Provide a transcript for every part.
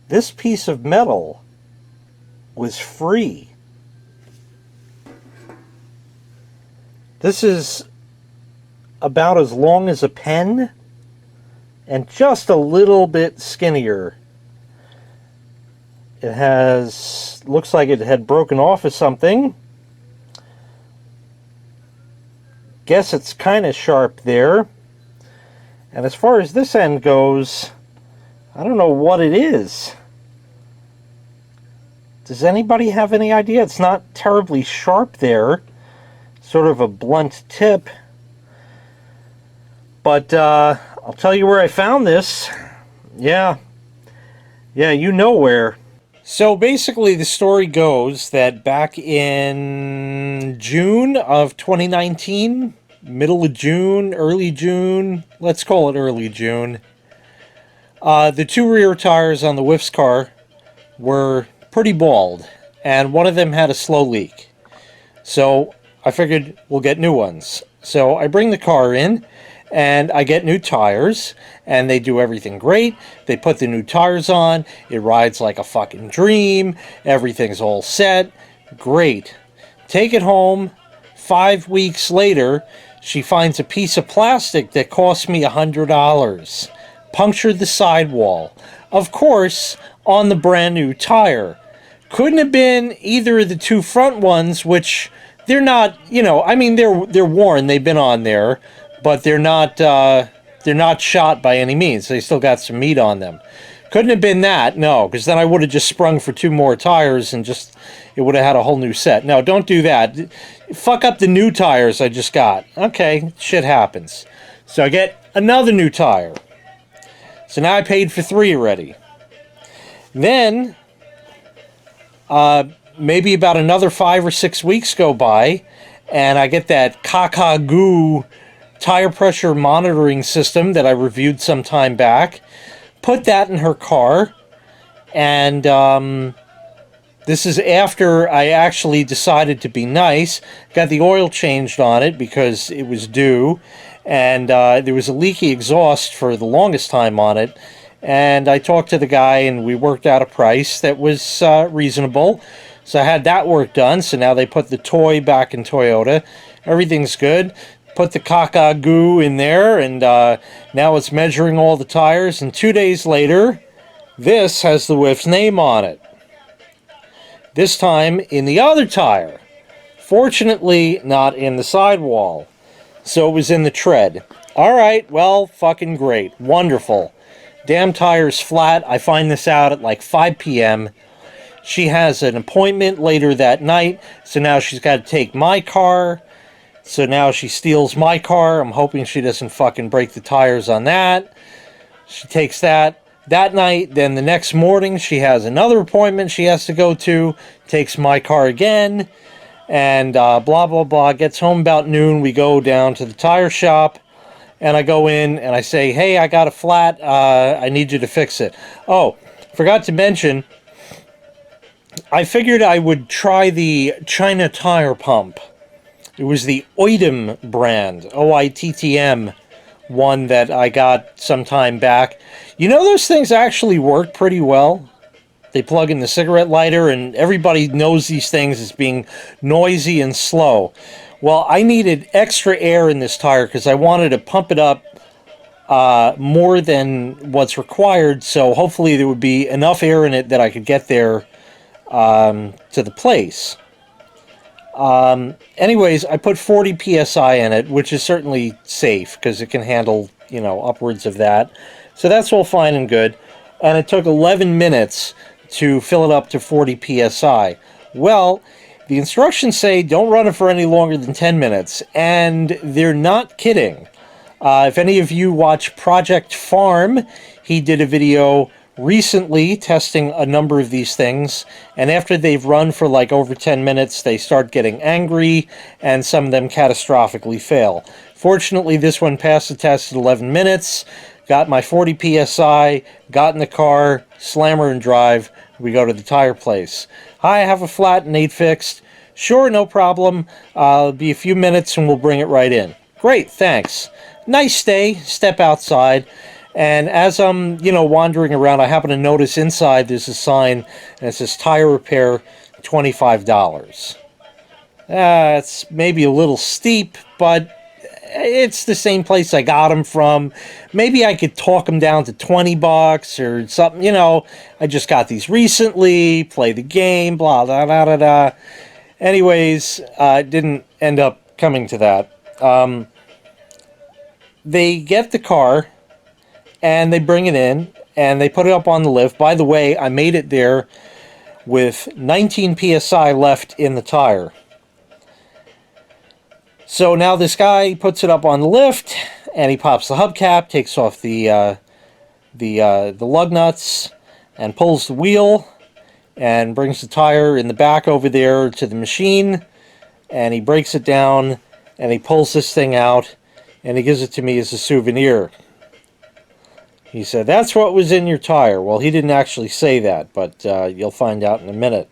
this piece of metal was free. This is about as long as a pen and just a little bit skinnier. It has, looks like it had broken off of something. Guess it's kind of sharp there. And as far as this end goes, I don't know what it is. Does anybody have any idea? It's not terribly sharp there. Sort of a blunt tip. But I'll tell you where I found this. Yeah, you know where. So basically the story goes that back in June of 2019, middle of June, early June, let's call it early June, the two rear tires on the Whiff's car were pretty bald, and one of them had a slow leak. So I figured we'll get new ones. So I bring the car in, and I get new tires, and they do everything great. They put the new tires on. It rides like a fucking dream. Everything's all set. Great. Take it home. 5 weeks later, she finds a piece of plastic that cost me $100. Punctured the sidewall. Of course, on the brand new tire. Couldn't have been either of the two front ones, which they're not, you know, I mean, they're worn. They've been on there. But they're not shot by any means. They still got some meat on them. Couldn't have been that, no, because then I would have just sprung for 2 more tires and just, it would have had a whole new set. No, don't do that. Fuck up the new tires I just got. Okay, shit happens. So I get another new tire. So now I paid for 3 already. Then, maybe about another 5 or 6 weeks go by, and I get that caca goo tire pressure monitoring system that I reviewed some time back. Put that in her car, and this is after I actually decided to be nice. Got the oil changed on it because it was due, and there was a leaky exhaust for the longest time on it. And I talked to the guy, and we worked out a price that was reasonable. So I had that work done. So now they put the toy back in Toyota. Everything's good. Put the caca goo in there, and now it's measuring all the tires. And 2 days later, this has the Whiff's name on it. This time in the other tire. Fortunately, not in the sidewall. So it was in the tread. Alright, well, fucking great. Wonderful. Damn tire's flat. I find this out at like 5 p.m. She has an appointment later that night, so now she's got to take my car. So now she steals my car. I'm hoping she doesn't fucking break the tires on that. She takes that night. Then the next morning, she has another appointment she has to go to. Takes my car again. And blah, blah, blah. Gets home about noon. We go down to the tire shop. And I go in and I say, hey, I got a flat. I need you to fix it. Oh, forgot to mention, I figured I would try the China tire pump. It was the Oittm brand, O-I-T-T-M, one that I got some time back. You know, those things actually work pretty well. They plug in the cigarette lighter, and everybody knows these things as being noisy and slow. Well, I needed extra air in this tire because I wanted to pump it up more than what's required, so hopefully there would be enough air in it that I could get there to the place. Anyways, I put 40 psi in it, which is certainly safe because it can handle, you know, upwards of that. So that's all fine and good. And it took 11 minutes to fill it up to 40 psi. Well, the instructions say don't run it for any longer than 10 minutes, and they're not kidding. If any of you watch Project Farm, he did a video recently testing a number of these things, and after they've run for like over 10 minutes, they start getting angry, and some of them catastrophically fail. Fortunately, this one passed the test at 11 minutes, got my 40 psi, got in the car, slammer and drive, we go to the tire place. Hi, I have a flat and need fixed. Sure, no problem. It'll be a few minutes and we'll bring it right in. Great, thanks. Nice stay, step outside. And as I'm, wandering around, I happen to notice inside there's a sign, and it says tire repair, $25. It's maybe a little steep, but it's the same place I got them from. Maybe I could talk them down to $20 or something. I just got these recently, play the game, blah, blah, blah, blah, blah. Anyways, it didn't end up coming to that. They get the car, and they bring it in, and they put it up on the lift. By the way, I made it there with 19 psi left in the tire. So now this guy puts it up on the lift, and he pops the hubcap, takes off the lug nuts, and pulls the wheel, and brings the tire in the back over there to the machine, and he breaks it down, and he pulls this thing out, and he gives it to me as a souvenir. He said, "That's what was in your tire." Well, he didn't actually say that, but you'll find out in a minute.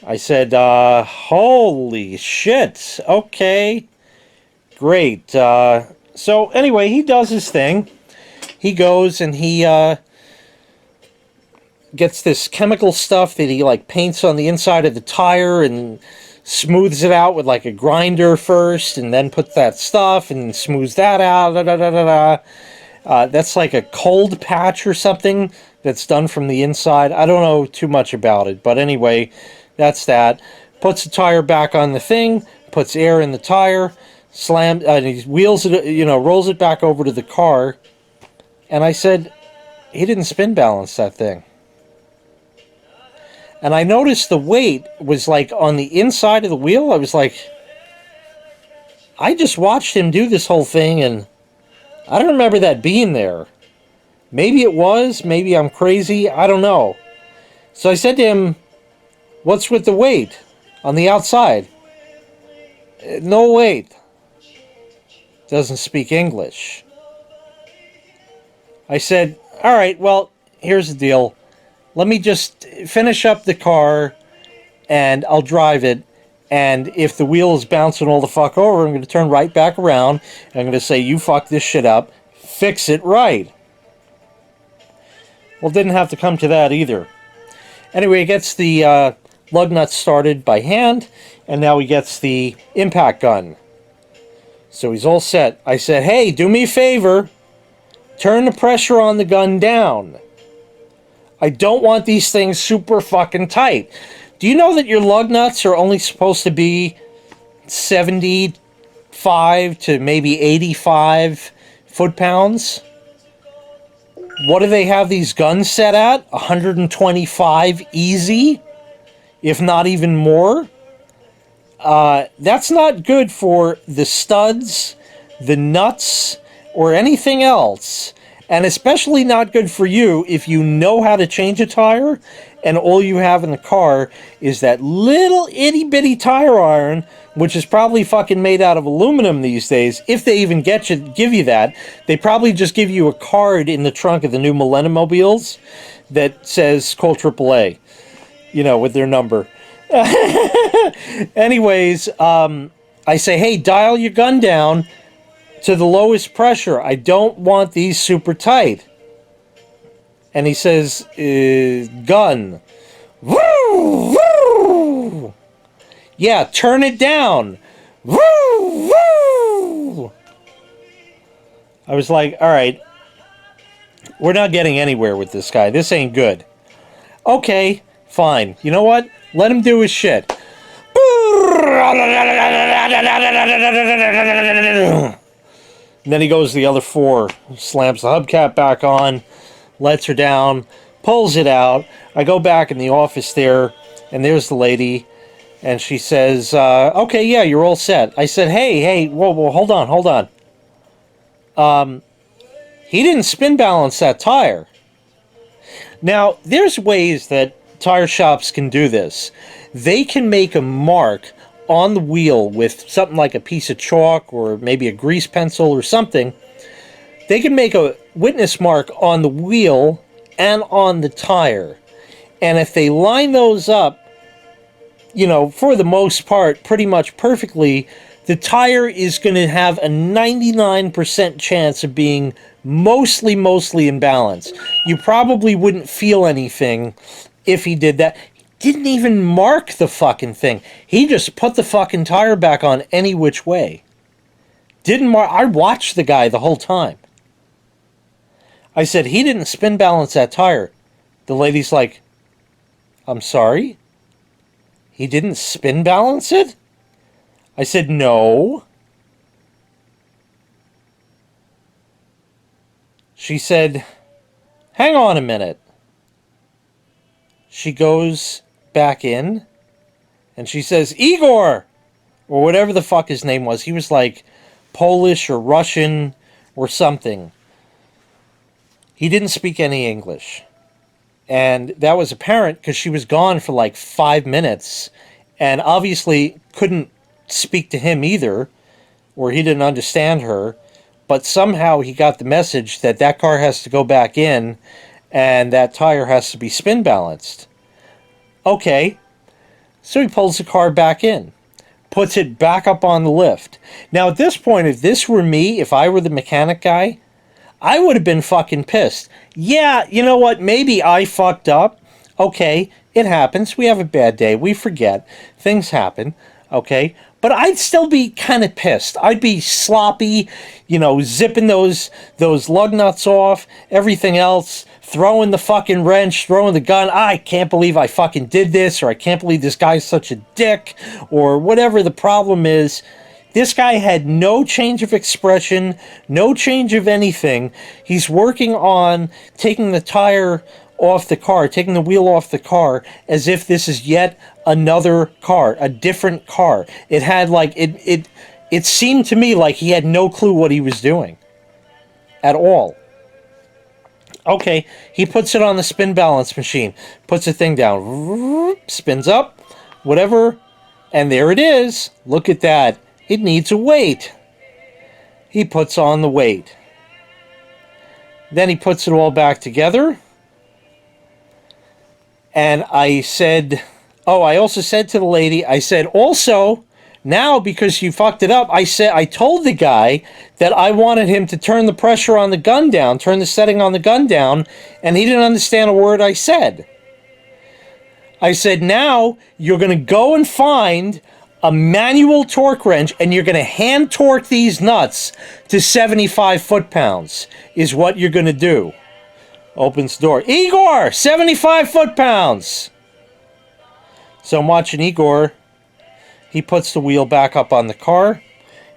I said, holy shit, okay, great. So anyway, he does his thing. He goes and he gets this chemical stuff that he paints on the inside of the tire and smooths it out with a grinder first, and then puts that stuff and smooths that out. Da, da, da, da, da. That's like a cold patch or something that's done from the inside. I don't know too much about it, but anyway, that's that. Puts the tire back on the thing, puts air in the tire, slams, and he wheels it, rolls it back over to the car. And I said, he didn't spin balance that thing. And I noticed the weight was on the inside of the wheel. I was like, I just watched him do this whole thing, and I don't remember that being there. Maybe it was, maybe I'm crazy, I don't know. So I said to him, "What's with the weight on the outside?" "No weight." Doesn't speak English. I said, "All right, well, here's the deal. Let me just finish up the car, and I'll drive it. And if the wheel is bouncing all the fuck over, I'm going to turn right back around, and I'm going to say, you fucked this shit up. Fix it right." Well, it didn't have to come to that either. Anyway, he gets the lug nuts started by hand, and now he gets the impact gun. So he's all set. I said, "Hey, do me a favor. Turn the pressure on the gun down. I don't want these things super fucking tight. Do you know that your lug nuts are only supposed to be 75 to maybe 85 foot-pounds? What do they have these guns set at? 125 easy? If not even more? That's not good for the studs, the nuts, or anything else. And especially not good for you if you know how to change a tire and all you have in the car is that little itty-bitty tire iron, which is probably fucking made out of aluminum these days. If they even give you that, they probably just give you a card in the trunk of the new Millennium Mobiles that says call AAA, with their number. Anyways, I say, "Hey, dial your gun down to the lowest pressure. I don't want these super tight." And he says, "Gun." "Woo! Woo! Yeah, turn it down." "Woo! Woo!" I was like, all right, we're not getting anywhere with this guy. This ain't good. Okay, fine. You know what? Let him do his shit. And then he goes to the other four, slams the hubcap back on, lets her down, pulls it out. I go back in the office there, and there's the lady, and she says, "Okay, yeah, you're all set." I said, hey, whoa, hold on. He didn't spin balance that tire. Now, there's ways that tire shops can do this. They can make a mark on the wheel with something like a piece of chalk or maybe a grease pencil or something. They can make a witness mark on the wheel and on the tire. And if they line those up, for the most part, pretty much perfectly, the tire is going to have a 99% chance of being Mostly in balance. You probably wouldn't feel anything if he did that. Didn't even mark the fucking thing. He just put the fucking tire back on any which way. Didn't mark. I watched the guy the whole time. I said, he didn't spin balance that tire. The lady's like, I'm sorry? He didn't spin balance it? I said, no. She said, hang on a minute. She goes back in and she says, Igor! Or whatever the fuck his name was. He was like Polish or Russian or something. He didn't speak any English. And that was apparent because she was gone for like 5 minutes and obviously couldn't speak to him either, or he didn't understand her. But somehow he got the message that that car has to go back in and that tire has to be spin balanced. Okay, so he pulls the car back in, puts it back up on the lift. Now at this point, if this were me, if I were the mechanic guy, I would have been fucking pissed. Yeah, you know what? Maybe I fucked up. Okay, it happens. We have a bad day. We forget. Things happen. Okay? But I'd still be kind of pissed. I'd be sloppy, you know, zipping those lug nuts off, everything else, throwing the fucking wrench, throwing the gun. I can't believe I fucking did this, or I can't believe this guy's such a dick, or whatever the problem is. This guy had no change of expression, no change of anything. He's working on taking the tire off the car, taking the wheel off the car, as if this is yet another car, a different car. It had like, it seemed to me like he had no clue what he was doing. At all. Okay, he puts it on the spin balance machine, puts the thing down, spins up, whatever, and there it is. Look at that. It needs a weight. He puts on the weight. Then he puts it all back together. And I said, oh, I also said to the lady, I said, also, now because you fucked it up, I told the guy that I wanted him to turn the pressure on the gun down, turn the setting on the gun down, and he didn't understand a word I said. I said, now you're going to go and find a manual torque wrench, and you're going to hand torque these nuts to 75 foot-pounds, is what you're going to do. Opens the door. Igor, 75 foot-pounds. So I'm watching Igor. He puts the wheel back up on the car.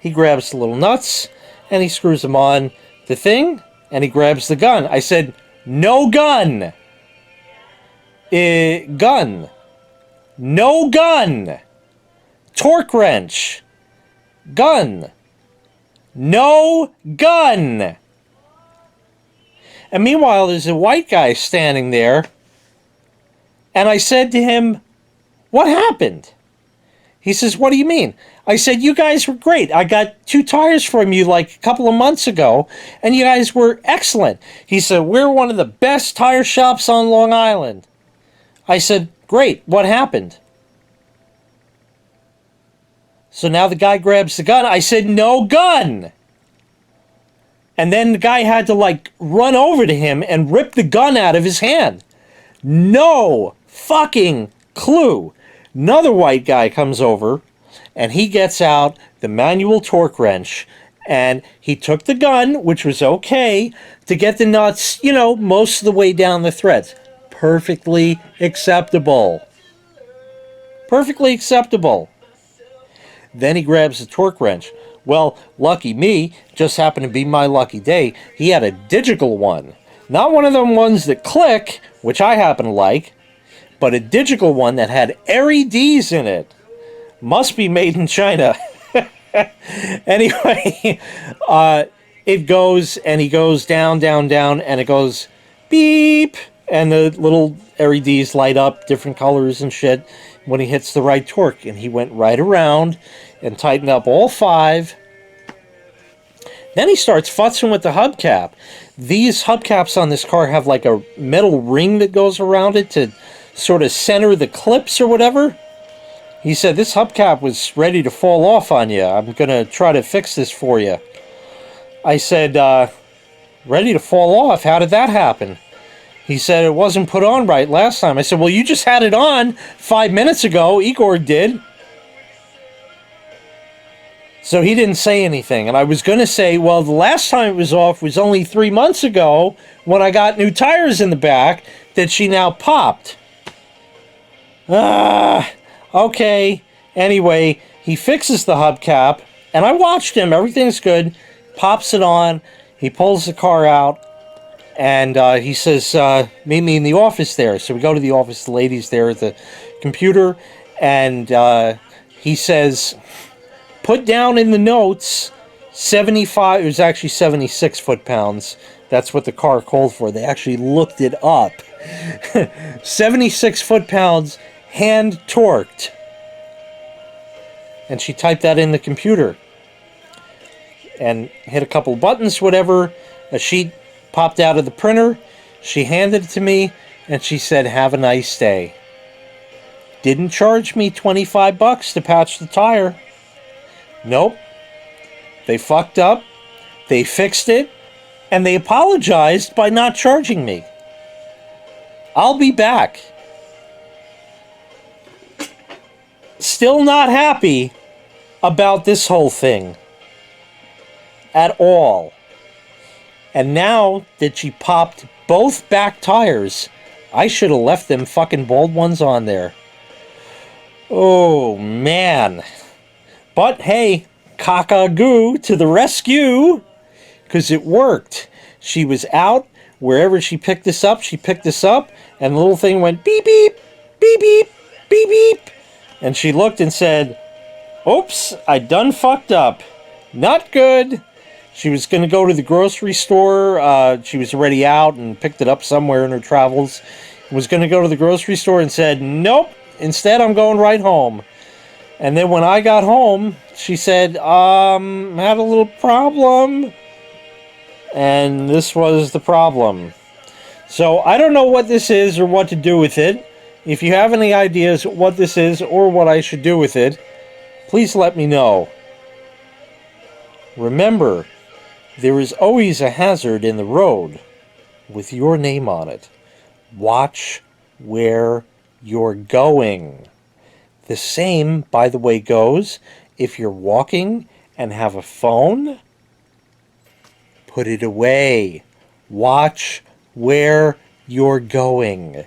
He grabs the little nuts, and he screws them on the thing, and he grabs the gun. I said, no gun. Gun. No gun. Torque wrench. Gun. No gun. And meanwhile, there's a white guy standing there. And I said to him, what happened? He says, what do you mean? I said, you guys were great. I got 2 tires from you like a couple of months ago, and you guys were excellent. He said, we're one of the best tire shops on Long Island. I said, great. What happened? So now the guy grabs the gun. I said, no gun. And then the guy had to like run over to him and rip the gun out of his hand. No fucking clue. Another white guy comes over and he gets out the manual torque wrench and he took the gun, which was okay, to get the nuts, you know, most of the way down the threads. Perfectly acceptable. Perfectly acceptable. Then he grabs the torque wrench. Well, lucky me, just happened to be my lucky day, he had a digital one. Not one of them ones that click, which I happen to like, but a digital one that had LEDs in it. Must be made in China. Anyway, it goes, and he goes down, down, down, and it goes beep, and the little LEDs light up, different colors and shit, when he hits the right torque. And he went right around and tightened up all 5. Then he starts futzing with the hubcap. These hubcaps on this car have like a metal ring that goes around it to sort of center the clips or whatever. He said, this hubcap was ready to fall off on you. I'm going to try to fix this for you. I said, ready to fall off. How did that happen? He said it wasn't put on right last time. I said, well, you just had it on 5 minutes ago. Igor did. So he didn't say anything. And I was going to say, well, the last time it was off was only 3 months ago when I got new tires in the back that she now popped. Okay. Anyway, he fixes the hubcap, and I watched him. Everything's good. Pops it on. He pulls the car out, and he says, meet me in the office there. So we go to the office. The lady's there at the computer, and he says, put down in the notes 75, it was actually 76 foot-pounds. That's what the car called for. They actually looked it up. 76 foot-pounds, hand torqued. And she typed that in the computer. And hit a couple buttons, whatever. A sheet popped out of the printer. She handed it to me, and she said, have a nice day. Didn't charge me $25 to patch the tire. Nope. They fucked up. They fixed it. And they apologized by not charging me. I'll be back. Still not happy about this whole thing. At all. And now that she popped both back tires, I should have left them fucking bald ones on there. Oh, man. But, hey, cock-a-goo to the rescue, because it worked. She was out. Wherever she picked this up, and the little thing went beep, beep, beep, beep, beep, beep. And she looked and said, oops, I done fucked up. Not good. She was going to go to the grocery store. She was already out and picked it up somewhere in her travels. Was going to go to the grocery store and said, nope, instead I'm going right home. And then when I got home, she said, had a little problem. And this was the problem. So I don't know what this is or what to do with it. If you have any ideas what this is or what I should do with it, please let me know. Remember, there is always a hazard in the road with your name on it. Watch where you're going. The same, by the way, goes if you're walking and have a phone, put it away. Watch where you're going.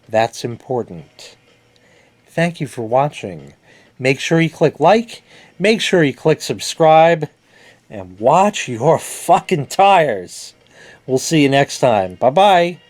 That's important. Thank you for watching. Make sure you click like, make sure you click subscribe, and watch your fucking tires. We'll see you next time. Bye-bye.